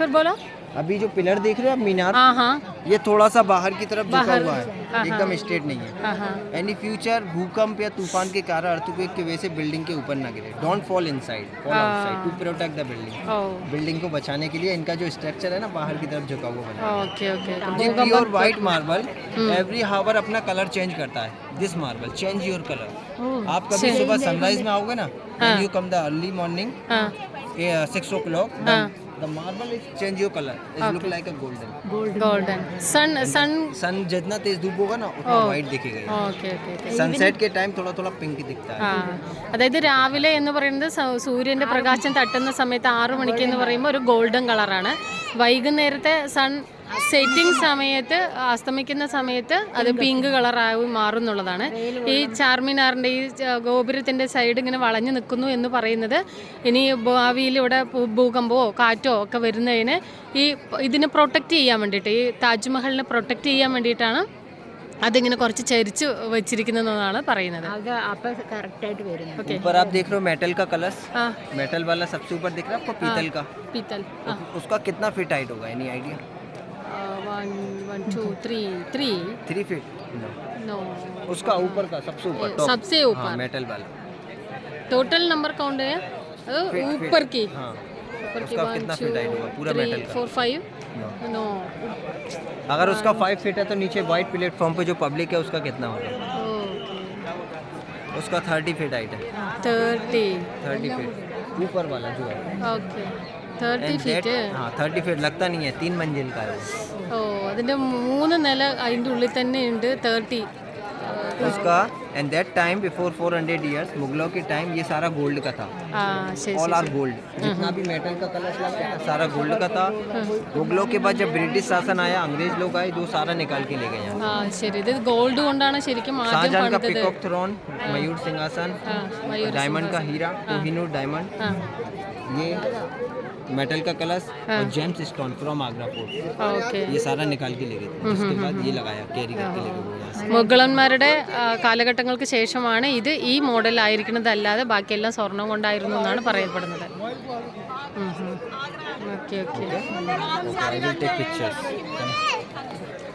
फिर बोलो। अभी जो पिलर देख रहे हो आप मीनार, हाँ हाँ ये थोड़ा सा बाहर की तरफ झुका बाहर, हुआ हाँ, है, हाँ। एकदम स्ट्रेट नहीं है। हाँ हाँ एनी फ्यूचर भूकंप या तूफान के कारण अर्थक्वेक की वजह से बिल्डिंग के ऊपर ना गिरे। Don't fall inside, fall outside to protect the building. ओ बिल्डिंग को बचाने के लिए इनका जो स्ट्रक्चर है ना बाहर की तरफ झुका हुआ बना है। ओके ओके ये pure white marble every hour अपना कलर चेंज करता है। This marble change your colour. आप कभी सुबह सनराइज में आओगे ना, when you come the early morning हाँ 6 o'clock, हाँ the marble is change your color, it look like a golden। Golden sun sun sun जितना तेज धूप होगा ना उतना वाइट दिखेगा। ഓക്കെ ഓക്കെ ഓക്കെ सनसेट के टाइम थोड़ा थोड़ा पिंक दिखता है। ആ അതായത് രാവിലെ എന്ന് പറയുന്നത് സൂര്യൻ്റെ പ്രകാശം തട്ടുന്ന സമയത്ത് 6 മണിക്ക് എന്ന് പറയുമ്പോൾ ഒരു ഗോൾഡൻ കളറാണ്. വൈകുന്നേരത്തെ സൺ സെറ്റിംഗ് സമയത്ത് അസ്തമിക്കുന്ന സമയത്ത് അത് പിങ്ക് കളറായി മാറുന്നുള്ളതാണ്. ഈ ചാർമിനാറിൻ്റെ ഈ ഗോപുരത്തിൻ്റെ സൈഡ് ഇങ്ങനെ വളഞ്ഞു നിൽക്കുന്നു എന്ന് പറയുന്നത് ഇനി ഭാവിയിൽ ഇവിടെ ഭൂകമ്പമോ കാറ്റോ ഒക്കെ വരുന്നതിന് ഈ ഇതിനെ പ്രൊട്ടക്റ്റ് ചെയ്യാൻ വേണ്ടിയിട്ട്, ഈ താജ്മഹലിനെ പ്രൊട്ടക്റ്റ് ചെയ്യാൻ വേണ്ടിയിട്ടാണ് അതിങ്ങനെ കുറച്ച് ചരിച്ച് വെച്ചിരിക്കുന്നതെന്നാണ് പറയുന്നത്. ऊपर आप देख रहे हो मेटल का कलश, हाँ मेटल वाला सबसे ऊपर दिख रहा है आपको, पीतल का। पीतल हाँ उसका कितना फीट हाइट होगा, एनी आइडिया? 1 2 3 3 फीट नो उसका ऊपर का सबसे ऊपर top। सबसे ऊपर हाँ, मेटल वाला टोटल नंबर काउंट है ऊपर की, हाँ ऊपर की उसका 1 कितना 2 फीट हाइट होगा पूरा 3 मेटल का? 4 5 नो अगर उसका 5 फीट है तो नीचे वाइट प्लेटफॉर्म पे जो पब्लिक है उसका कितना होगा? उसका 30 फीट हाइट है। 30 फीट ऊपर वाला जो है। Okay 30 And feet. that- हाँ 30 फीट लगता नहीं है, 3 मंजिल का है वो। ഓ അതിൻ്റെ 3 നില അതിൻ്റെ ഉള്ളിൽ തന്നെ ഉണ്ട് 30. उसका and that time before 400 years मुगलों के टाइम ये सारा गोल्ड का था। ആ ശരി ऑल आर गोल्ड, जितना भी मेटल का कलश लगा है ना, सारा गोल्ड का था। मुगलों के बाद जब ब्रिटिश शासन आया, अंग्रेज लोग आए, जो सारा निकाल के ले गए यहाँ। ആ ശരി. ഇത് ഗോൾഡ് കൊണ്ടാണ് ശരിക്കും ആദ്യം शाहजहां का പണിതത്. पिकॉक थ्रोन, मयूर सिंहासन, ആ മയൂർ डायमंड का हीरा, कोहिनूर डायमंड, ആ ये मेटल का कलश और James stone from Agra fort, okay. ये सारा निकाल के ले गए थे। उसके बाद ये लगाया, कैरी करके ले गए वो यहाँ से। മുഗളന്മാരുടെ കാലഘട്ടങ്ങൾക്ക് ശേഷമാണ് ഇത് ഈ മോഡലായിരിക്കുന്നതല്ലാതെ ബാക്കിയെല്ലാം സ്വർണം കൊണ്ടായിരുന്നു എന്നാണ് പറയപ്പെടുന്നത്. Okay okay Okay, I will take pictures.